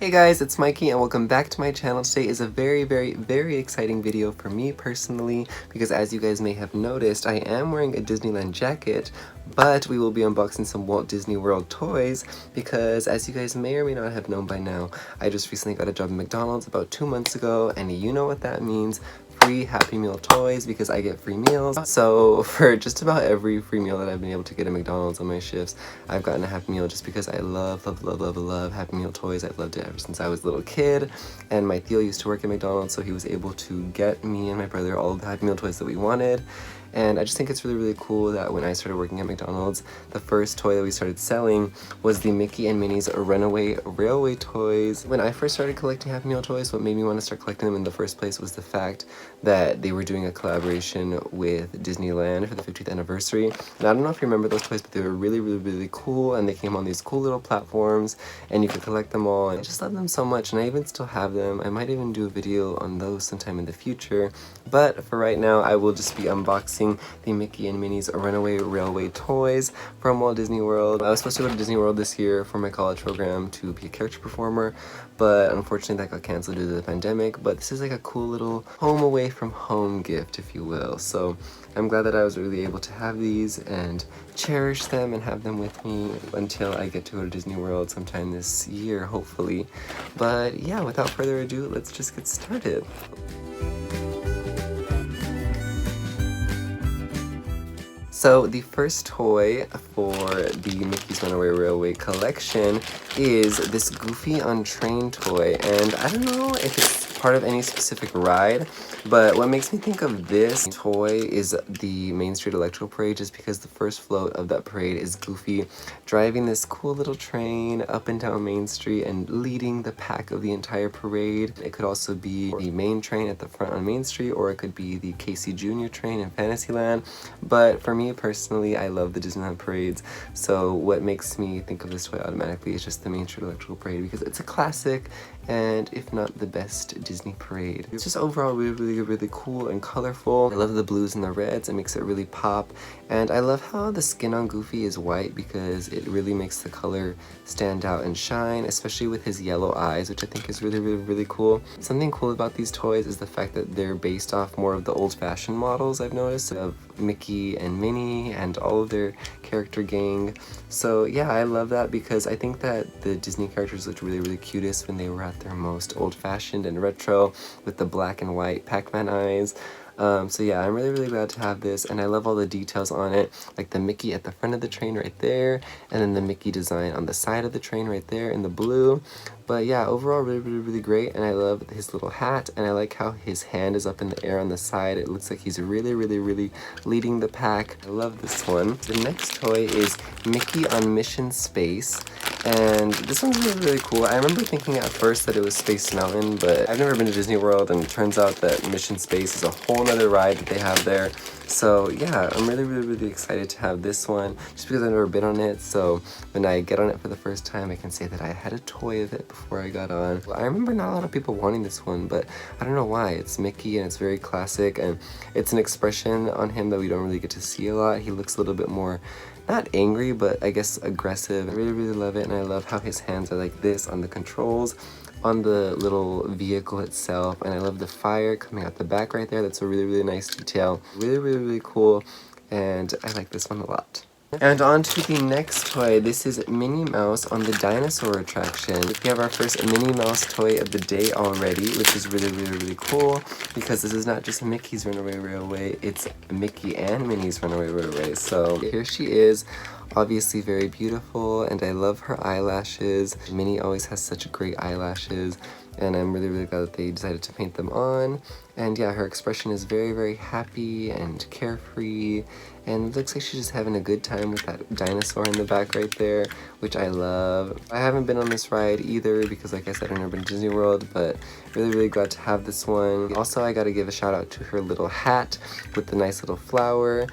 Hey guys, it's Mikey and welcome back to my channel. Today is a very exciting video for me personally because as you guys may have noticed, I am wearing a Disneyland jacket, but we will be unboxing some Walt Disney World toys because as you guys may or may not have known by now, I just recently got a job at McDonald's about 2 months ago, and you know what that means. Free Happy Meal toys because I get free meals. So for just about every free meal that I've been able to get at McDonald's on my shifts, I've gotten a Happy Meal just because I love Happy Meal toys. I've loved it ever since I was a little kid, and my Theo used to work at McDonald's, so he was able to get me and my brother all of the Happy Meal toys that we wanted. And I just think it's really cool that when I started working at McDonald's, the first toy that we started selling was the Mickey and Minnie's Runaway Railway toys. When I first started collecting Happy Meal toys, what made me want to start collecting them in the first place was the fact that they were doing a collaboration with Disneyland for the 50th anniversary. And I don't know if you remember those toys, but they were really cool, and they came on these cool little platforms, and you could collect them all. And I just love them so much, and I even still have them. I might even do a video on those sometime in the future. But for right now, I will just be unboxing the Mickey and Minnie's Runaway Railway toys from Walt Disney World. I was supposed to go to Disney World this year for my college program to be a character performer, but unfortunately that got canceled due to the pandemic. But this is like a cool little home away from home gift, if you will. So I'm glad that I was really able to have these and cherish them and have them with me until I get to go to Disney World sometime this year, hopefully. But yeah, without further ado, let's just get started. So the first toy for the Mickey's Runaway Railway collection is this Goofy on Train toy, and I don't know if it's part of any specific ride, but what makes me think of this toy is the Main Street Electro Parade, just because the first float of that parade is Goofy driving this cool little train up and down Main Street and leading the pack of the entire parade. It could also be the main train at the front on Main Street, or it could be the Casey Jr. train in Fantasyland. But for me personally, I love the Disneyland parades, so what makes me think of this toy automatically is just the Main Street Electrical Parade, because it's a classic, and if not the best Disney parade. It's just overall really cool and colorful. I love the blues and the reds. It makes it really pop, and I love how the skin on Goofy is white because it really makes the color stand out and shine, especially with his yellow eyes, which I think is really cool. Something cool about these toys is the fact that they're based off more of the old-fashioned models I've noticed of Mickey and Minnie and all of their character gang. So yeah, I love that because I think that the Disney characters looked really cutest when they were at their most old-fashioned and retro with the black and white Pac-Man eyes. So yeah, I'm really glad to have this, and I love all the details on it, like the Mickey at the front of the train right there, and then the Mickey design on the side of the train right there in the blue. But yeah, overall really great, and I love his little hat, and I like how his hand is up in the air on the side. It looks like he's really leading the pack. I love this one. The next toy is Mickey on Mission Space, and this one's really cool. I remember thinking at first that it was Space Mountain, but I've never been to Disney World, and it turns out that Mission Space is a whole nother ride that they have there. So yeah, I'm really excited to have this one, just because I've never been on it, so when I get on it for the first time, I can say that I had a toy of it before I got on. I remember not a lot of people wanting this one, but I don't know why. It's Mickey, and it's very classic, and it's an expression on him that we don't really get to see a lot. He looks a little bit more, not angry, but I guess aggressive. I really love it, and I love how his hands are like this on the controls, on the little vehicle itself, and I love the fire coming out the back right there. That's a really nice detail. Really cool, and I like this one a lot. And on to the next toy. This is Minnie Mouse on the dinosaur attraction. We have our first Minnie Mouse toy of the day already, which is really cool, because this is not just Mickey's Runaway Railway, it's Mickey and Minnie's Runaway Railway. So here she is, obviously very beautiful, and I love her eyelashes. Minnie always has such great eyelashes, and I'm really glad that they decided to paint them on. And yeah, her expression is very happy and carefree, and it looks like she's just having a good time with that dinosaur in the back right there, which I love. I haven't been on this ride either because, like I said, I've never been to Disney World, but really glad to have this one. Also, I gotta give a shout out to her little hat with the nice little flower,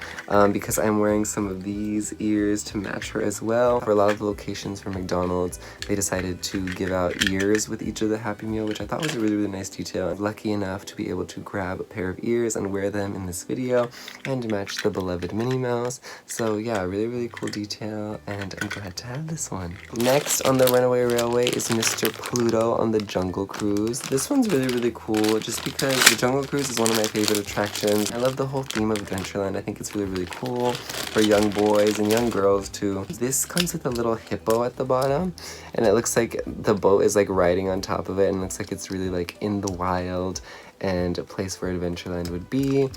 because I'm wearing some of these ears to match her as well. For a lot of the locations for McDonald's, they decided to give out ears with each of the Happy Meal, which I thought was a really nice detail. I'm lucky enough to be able to grab a pair of ears and wear them in this video and match the beloved Minnie Mouse. So yeah, really cool detail, and I'm glad to have this one. Next on the Runaway Railway is Mr. Pluto on the Jungle Cruise. This one's really cool just because the Jungle Cruise is one of my favorite attractions. I love the whole theme of Adventureland. I think it's really cool for young boys and young girls too. This comes with a little hippo at the bottom, and it looks like the boat is like riding on top of it, and it looks like it's really like in the wild and a place where Adventureland would be.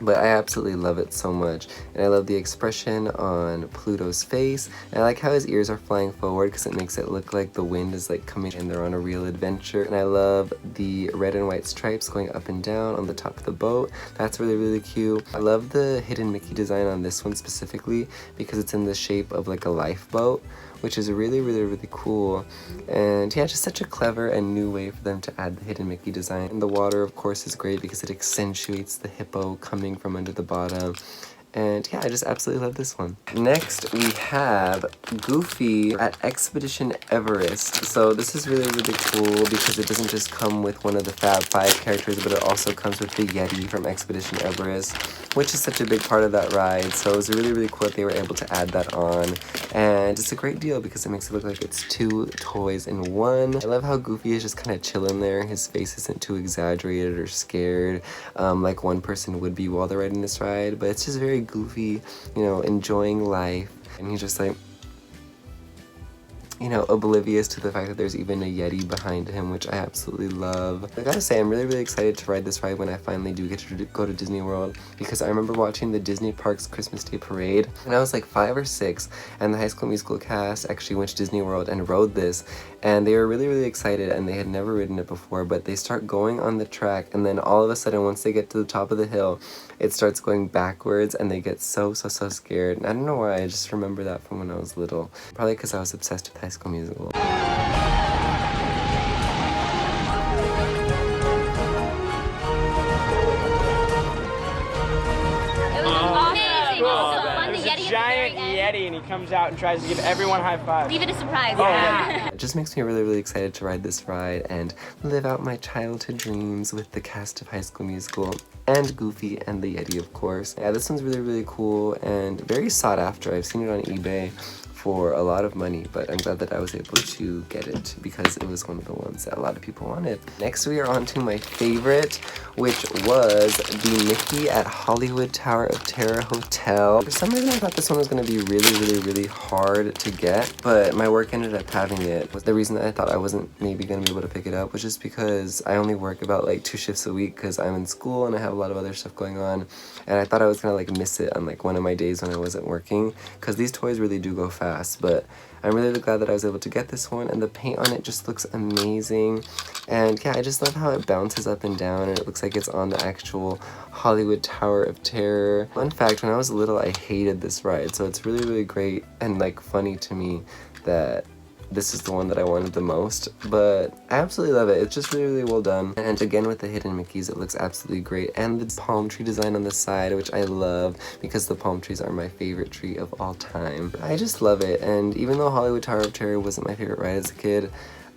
But I absolutely love it so much, and I love the expression on Pluto's face, and I like how his ears are flying forward because it makes it look like the wind is like coming and they're on a real adventure. And I love the red and white stripes going up and down on the top of the boat. That's really cute. I love the hidden Mickey design on this one specifically because it's in the shape of like a lifeboat, which is really cool. And yeah, just such a clever and new way for them to add the hidden Mickey design. And the water, of course, is great because it accentuates the hippo coming from under the bottom. And yeah, I just absolutely love this one. Next, we have Goofy at Expedition Everest. So this is really cool because it doesn't just come with one of the Fab 5 characters, but it also comes with the Yeti from Expedition Everest, which is such a big part of that ride. So it was really cool that they were able to add that on. And it's a great deal because it makes it look like it's 2 toys in one. I love how Goofy is just kind of chilling there. His face isn't too exaggerated or scared like one person would be while they're riding this ride, but it's just very Goofy, you know, enjoying life, and he's just like, you know, oblivious to the fact that there's even a Yeti behind him, which I absolutely love. I gotta say, I'm really excited to ride this ride when I finally do get to go to Disney World, because I remember watching the Disney Parks Christmas Day Parade when I was like 5 or 6, and the High School Musical cast actually went to Disney World and rode this, and they were really excited, and they had never ridden it before, but they start going on the track, and then all of a sudden, once they get to the top of the hill, it starts going backwards, and they get so scared. And I don't know why, I just remember that from when I was little. Probably because I was obsessed with High School Musical. Giant Yeti, and he comes out and tries to give everyone high five. Leave it a surprise. Yeah. It just makes me really excited to ride this ride and live out my childhood dreams with the cast of High School Musical and Goofy and the Yeti, of course. Yeah, this one's really cool and very sought after. I've seen it on eBay for a lot of money, but I'm glad that I was able to get it because it was one of the ones that a lot of people wanted. Next, we are on to my favorite, which was the Mickey at Hollywood Tower of Terror Hotel. For some reason, I thought this one was going to be really hard to get, but my work ended up having it. The reason that I thought I wasn't maybe going to be able to pick it up was just because I only work about like 2 shifts a week because I'm in school and I have a lot of other stuff going on, and I thought I was going to like miss it on like one of my days when I wasn't working, because these toys really do go fast. But I'm really glad that I was able to get this one, and the paint on it just looks amazing. And yeah, I just love how it bounces up and down, and it looks like it's on the actual Hollywood Tower of Terror. Fun fact, when I was little, I hated this ride, so it's really great and like funny to me that this is the one that I wanted the most, but I absolutely love it. It's just really well done. And again, with the hidden Mickeys, it looks absolutely great. And the palm tree design on the side, which I love because the palm trees are my favorite tree of all time. I just love it. And even though Hollywood Tower of Terror wasn't my favorite ride as a kid,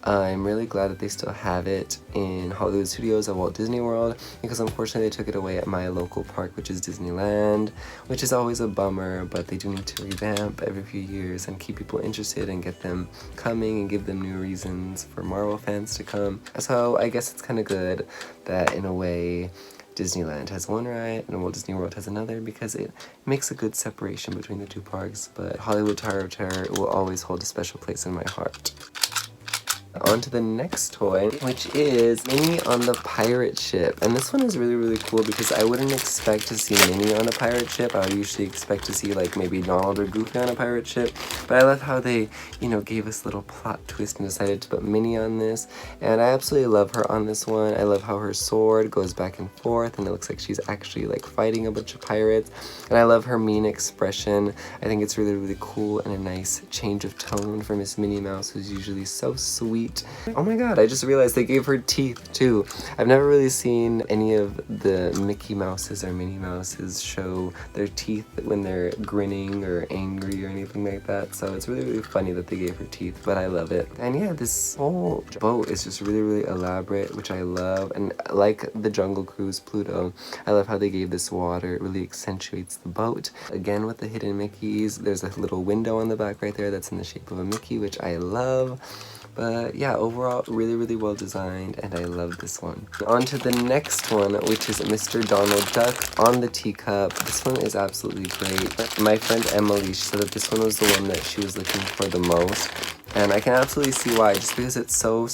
I'm really glad that they still have it in Hollywood Studios at Walt Disney World, because unfortunately they took it away at my local park, which is Disneyland, which is always a bummer, but they do need to revamp every few years and keep people interested and get them coming and give them new reasons for Marvel fans to come. So I guess it's kind of good that in a way Disneyland has one ride and Walt Disney World has another, because it makes a good separation between the 2 parks, but Hollywood Tower of Terror will always hold a special place in my heart. On to the next toy, which is Minnie on the pirate ship. And this one is really cool because I wouldn't expect to see Minnie on a pirate ship. I would usually expect to see like maybe Donald or Goofy on a pirate ship. But I love how they, you know, gave us a little plot twist and decided to put Minnie on this. And I absolutely love her on this one. I love how her sword goes back and forth and it looks like she's actually like fighting a bunch of pirates. And I love her mean expression. I think it's really cool and a nice change of tone for Miss Minnie Mouse, who's usually so sweet sweet. Oh my god, I just realized they gave her teeth too. I've never really seen any of the Mickey Mouses or Minnie Mouses show their teeth when they're grinning or angry or anything like that. So it's really funny that they gave her teeth, but I love it. And yeah, this whole boat is just really elaborate, which I love. And like the Jungle Cruise Pluto, I love how they gave this water. It really accentuates the boat. Again, with the hidden Mickeys, there's a little window on the back right there that's in the shape of a Mickey, which I love. But yeah, overall, really well designed, and I love this one. On to the next one, which is Mr. Donald Duck on the teacup. This one is absolutely great. My friend Emily, she said that this one was the one that she was looking for the most. And I can absolutely see why, just because it's so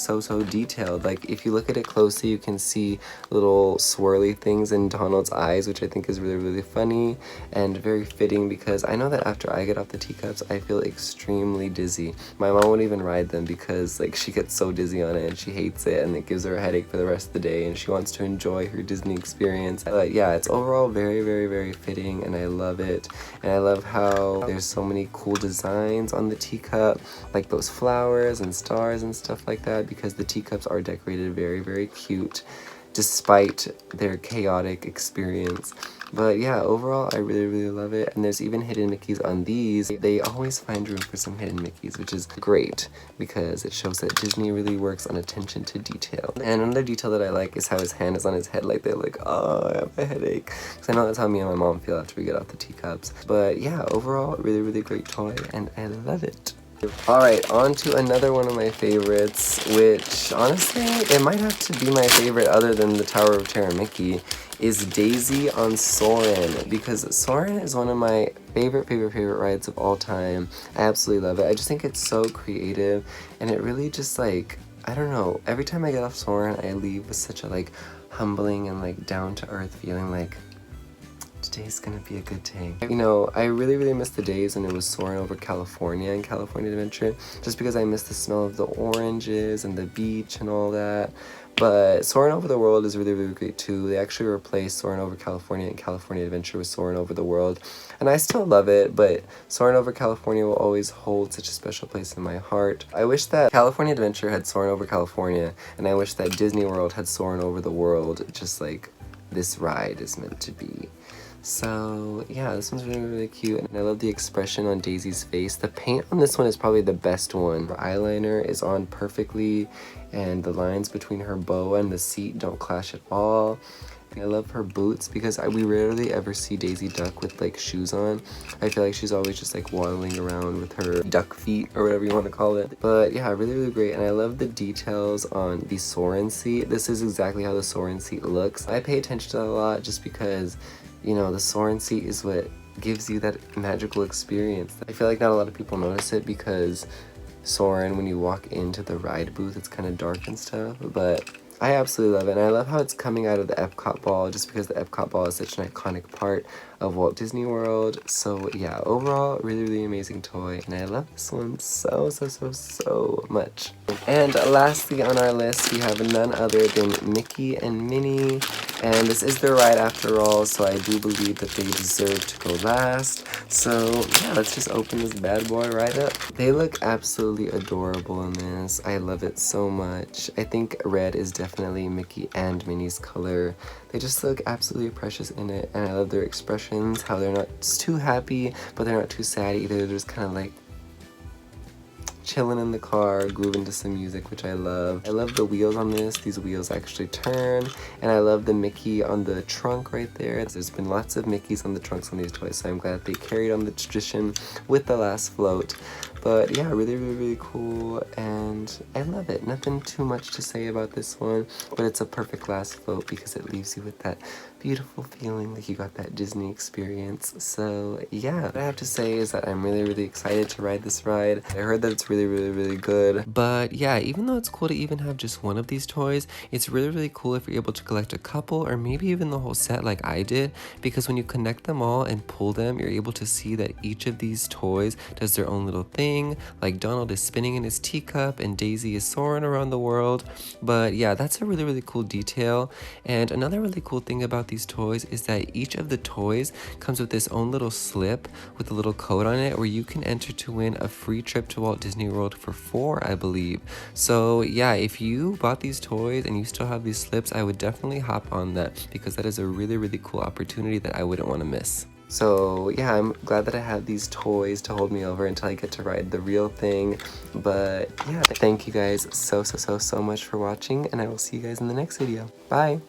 detailed. Like, if you look at it closely, you can see little swirly things in Donald's eyes, which I think is really funny and very fitting, because I know that after I get off the teacups, I feel extremely dizzy. My mom won't even ride them because, like, she gets so dizzy on it and she hates it, and it gives her a headache for the rest of the day, and she wants to enjoy her Disney experience. But yeah, it's overall very fitting, and I love it. And I love how there's so many cool designs on the teacup, like those flowers and stars and stuff like that, because the teacups are decorated very cute despite their chaotic experience. But yeah, overall, I really love it. And there's even hidden Mickeys on these. They always find room for some hidden Mickeys, which is great because it shows that Disney really works on attention to detail. And another detail that I like is how his hand is on his head, like they're like, oh, I have a headache. Because I know that's how me and my mom feel after we get off the teacups. But yeah, overall, really great toy, and I love it. Alright, on to another one of my favorites, which honestly, it might have to be my favorite other than the Tower of Terror Mickey, is Daisy on Soarin', because Soarin' is one of my favorite rides of all time. I absolutely love it. I just think it's so creative, and it really just, like, I don't know, every time I get off Soarin', I leave with such a, like, humbling and, like, down-to-earth feeling, like, today's gonna be a good day. You know, I really miss the days when it was soaring over California and California Adventure, just because I miss the smell of the oranges and the beach and all that. But Soaring Over the World is really great too. They actually replaced Soaring Over California and California Adventure with Soaring Over the World. And I still love it, but Soaring Over California will always hold such a special place in my heart. I wish that California Adventure had Soaring Over California, and I wish that Disney World had Soaring Over the World, just like this ride is meant to be. So yeah, this one's really cute, and I love the expression on Daisy's face. The paint on this one is probably the best one. Her eyeliner is on perfectly, and the lines between her boa and the seat don't clash at all. I love her boots because we rarely ever see Daisy Duck with like shoes on. I feel like she's always just like waddling around with her duck feet or whatever you want to call it. But yeah, really great, and I love the details on the Soarin' seat. This is exactly how the Soarin' seat looks. I pay attention to that a lot just because, you know, the Soarin' seat is what gives you that magical experience. I feel like not a lot of people notice it because Soarin', when you walk into the ride booth, it's kind of dark and stuff, but I absolutely love it. And I love how it's coming out of the Epcot ball, just because the Epcot ball is such an iconic part of Walt Disney World. So yeah, overall, really amazing toy, and I love this one so much. And lastly on our list, we have none other than Mickey and Minnie, and this is their ride after all, so I do believe that they deserve to go last. So yeah, let's just open this bad boy right up. They look absolutely adorable in this. I love it so much. I think red is definitely Mickey and Minnie's color. They just look absolutely precious in it, and I love their expressions, how they're not too happy, but they're not too sad either. They're just kind of like chilling in the car, grooving to some music, which I love. I love the wheels on this. These wheels actually turn, and I love the Mickey on the trunk right there. There's been lots of Mickeys on the trunks on these toys, so I'm glad they carried on the tradition with the last float. But yeah, really cool, and I love it. Nothing too much to say about this one, but it's a perfect last float because it leaves you with that beautiful feeling like you got that Disney experience. So yeah, what I have to say is that I'm really excited to ride this ride. I heard that it's really good. But yeah, even though it's cool to even have just one of these toys, it's really cool if you're able to collect a couple or maybe even the whole set like I did, because when you connect them all and pull them, you're able to see that each of these toys does their own little thing. thing, like Donald is spinning in his teacup and Daisy is soaring around the world. But yeah, that's a really, really cool detail. And another really cool thing about these toys is that each of the toys comes with this own little slip with a little code on it where you can enter to win a free trip to Walt Disney World for 4, I believe. So yeah, if you bought these toys and you still have these slips, I would definitely hop on that because that is a really, really cool opportunity that I wouldn't want to miss. So yeah, I'm glad that I have these toys to hold me over until I get to ride the real thing. But yeah, thank you guys so much for watching, and I will see you guys in the next video. Bye!